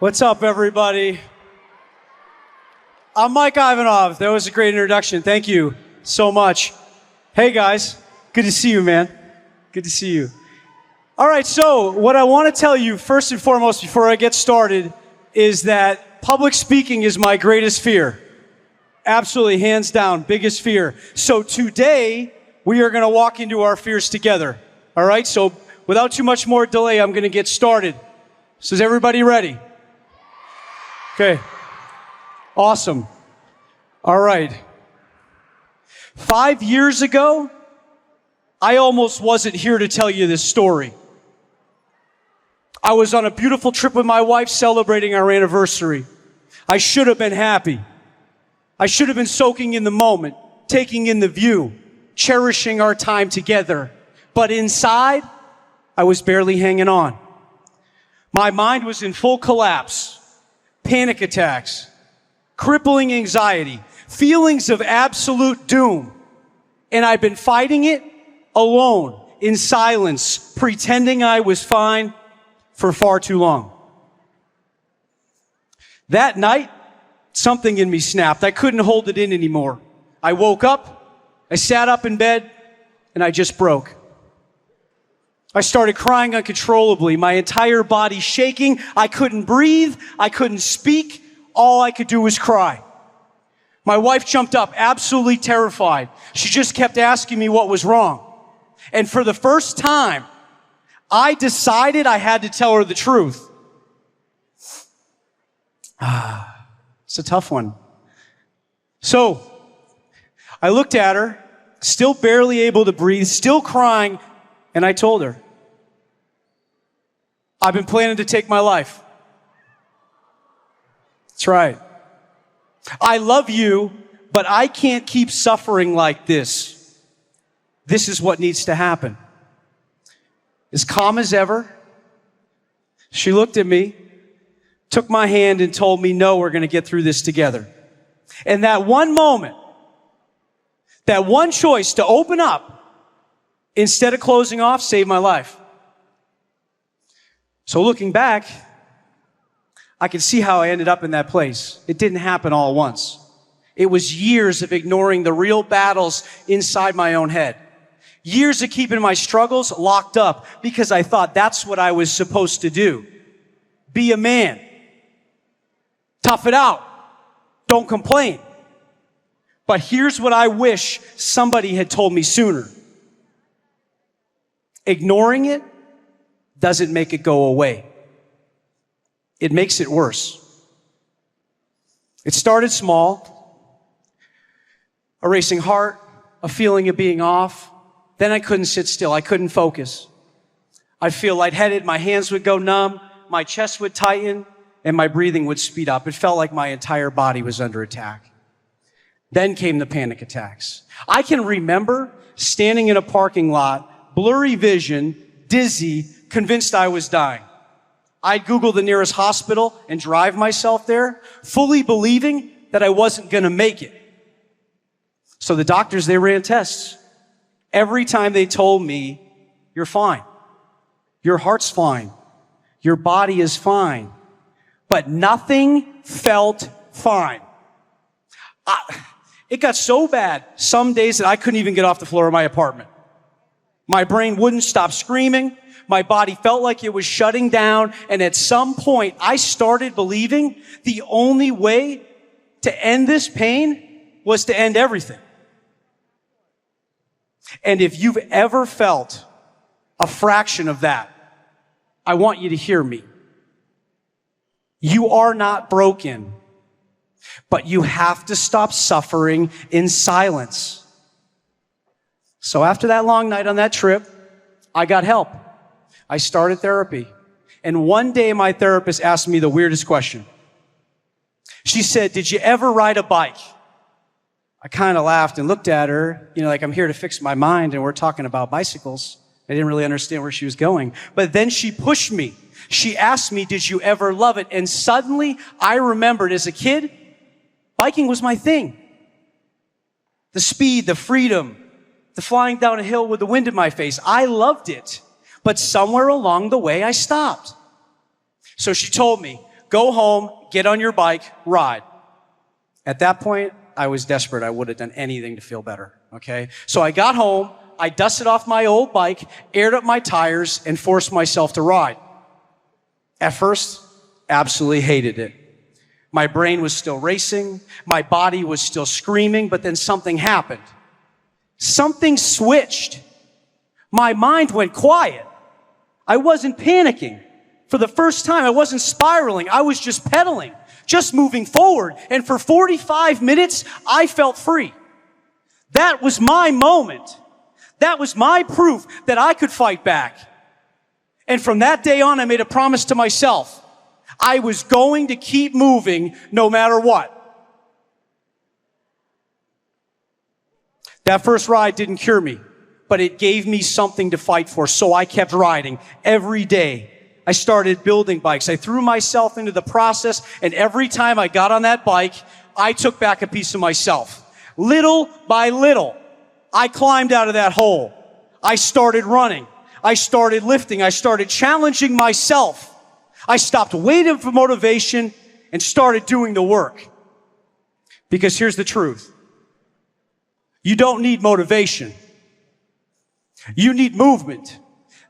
What's up, everybody? I'm Mike Ivanov. That was a great introduction. Thank you so much. Hey, guys. Good to see you, man. Good to see you. All right, so what I want to tell you first and foremost before I get started is that public speaking is my greatest fear. Absolutely, hands down, biggest fear. So today, we are going to walk into our fears together. All right, so without too much more delay, I'm going to get started. So is everybody ready? Okay. Awesome. All right. 5 years ago, I almost wasn't here to tell you this story. I was on a beautiful trip with my wife celebrating our anniversary. I should have been happy. I should have been soaking in the moment, taking in the view, cherishing our time together. But inside, I was barely hanging on. My mind was in full collapse, panic attacks, crippling anxiety, feelings of absolute doom. And I've been fighting it alone, in silence, pretending I was fine for far too long. That night, something in me snapped. I couldn't hold it in anymore. I woke up, I sat up in bed, and I just broke. I started crying uncontrollably, my entire body shaking. I couldn't breathe. I couldn't speak. All I could do was cry. My wife jumped up, absolutely terrified. She just kept asking me what was wrong. And for the first time, I decided I had to tell her the truth. It's a tough one. So, I looked at her, still barely able to breathe, still crying, and I told her, I've been planning to take my life. That's right. I love you, but I can't keep suffering like this. This is what needs to happen. As calm as ever, she looked at me, took my hand, and told me, no, we're going to get through this together. And that one moment, that one choice to open up instead of closing off saved my life. So looking back, I can see how I ended up in that place. It didn't happen all at once. It was years of ignoring the real battles inside my own head. Years of keeping my struggles locked up because I thought that's what I was supposed to do. Be a man. Tough it out. Don't complain. But here's what I wish somebody had told me sooner. Ignoring it doesn't make it go away. It makes it worse. It started small. A racing heart, a feeling of being off. Then I couldn't sit still. I couldn't focus. I'd feel lightheaded. My hands would go numb. My chest would tighten and my breathing would speed up. It felt like my entire body was under attack. Then came the panic attacks. I can remember standing in a parking lot, blurry vision, dizzy, convinced I was dying. I'd Google the nearest hospital and drive myself there, fully believing that I wasn't going to make it. So the doctors, they ran tests. Every time they told me, you're fine. Your heart's fine. Your body is fine. But nothing felt fine. It got so bad some days that I couldn't even get off the floor of my apartment. My brain wouldn't stop screaming. My body felt like it was shutting down. And at some point, I started believing the only way to end this pain was to end everything. And if you've ever felt a fraction of that, I want you to hear me. You are not broken, but you have to stop suffering in silence. So after that long night on that trip, I got help. I started therapy. And one day my therapist asked me the weirdest question. She said, did you ever ride a bike? I kind of laughed and looked at her, like I'm here to fix my mind and we're talking about bicycles. I didn't really understand where she was going. But then she pushed me. She asked me, did you ever love it? And suddenly I remembered as a kid, biking was my thing. The speed, the freedom, the flying down a hill with the wind in my face. I loved it. But somewhere along the way, I stopped. So she told me, go home, get on your bike, ride. At that point, I was desperate. I would have done anything to feel better, okay? So I got home, I dusted off my old bike, aired up my tires, and forced myself to ride. At first, absolutely hated it. My brain was still racing, my body was still screaming, but then something happened. Something switched. My mind went quiet. I wasn't panicking. For the first time, I wasn't spiraling. I was just pedaling, just moving forward. And for 45 minutes, I felt free. That was my moment. That was my proof that I could fight back. And from that day on, I made a promise to myself. I was going to keep moving no matter what. That first ride didn't cure me, but it gave me something to fight for, so I kept riding every day. I started building bikes. I threw myself into the process, and every time I got on that bike, I took back a piece of myself. Little by little, I climbed out of that hole. I started running. I started lifting. I started challenging myself. I stopped waiting for motivation and started doing the work. Because here's the truth. You don't need motivation. You need movement.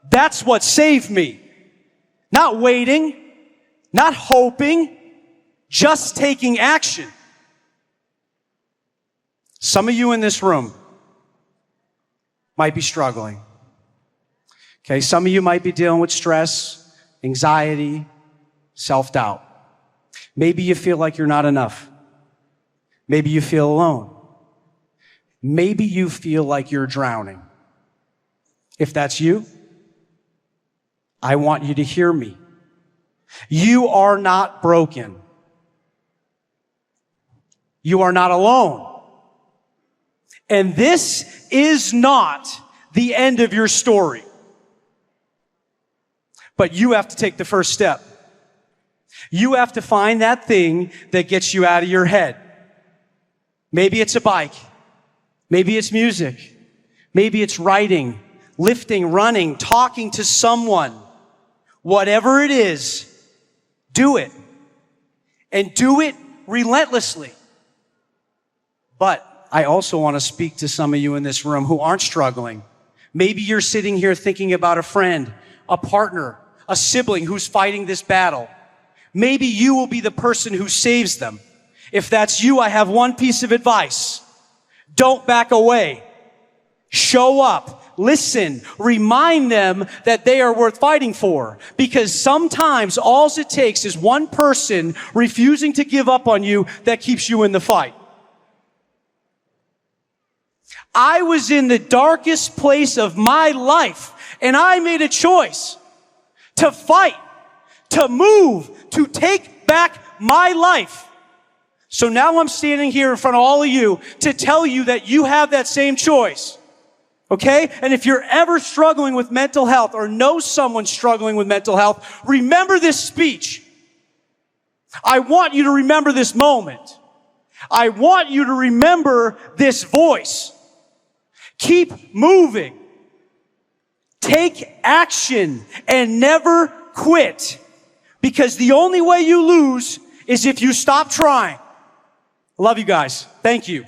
That's what saved me. Not waiting, not hoping, just taking action. Some of you in this room might be struggling. Okay, some of you might be dealing with stress, anxiety, self-doubt. Maybe you feel like you're not enough. Maybe you feel alone. Maybe you feel like you're drowning. If that's you, I want you to hear me. You are not broken. You are not alone. And this is not the end of your story. But you have to take the first step. You have to find that thing that gets you out of your head. Maybe it's a bike. Maybe it's music. Maybe it's writing, lifting, running, talking to someone. Whatever it is, do it. And do it relentlessly. But I also want to speak to some of you in this room who aren't struggling. Maybe you're sitting here thinking about a friend, a partner, a sibling who's fighting this battle. Maybe you will be the person who saves them. If that's you, I have one piece of advice. Don't back away. Show up. Listen. Remind them that they are worth fighting for. Because sometimes all it takes is one person refusing to give up on you that keeps you in the fight. I was in the darkest place of my life, and I made a choice to fight, to move, to take back my life. So now I'm standing here in front of all of you to tell you that you have that same choice. Okay? And if you're ever struggling with mental health or know someone struggling with mental health, remember this speech. I want you to remember this moment. I want you to remember this voice. Keep moving. Take action and never quit. Because the only way you lose is if you stop trying. I love you guys. Thank you.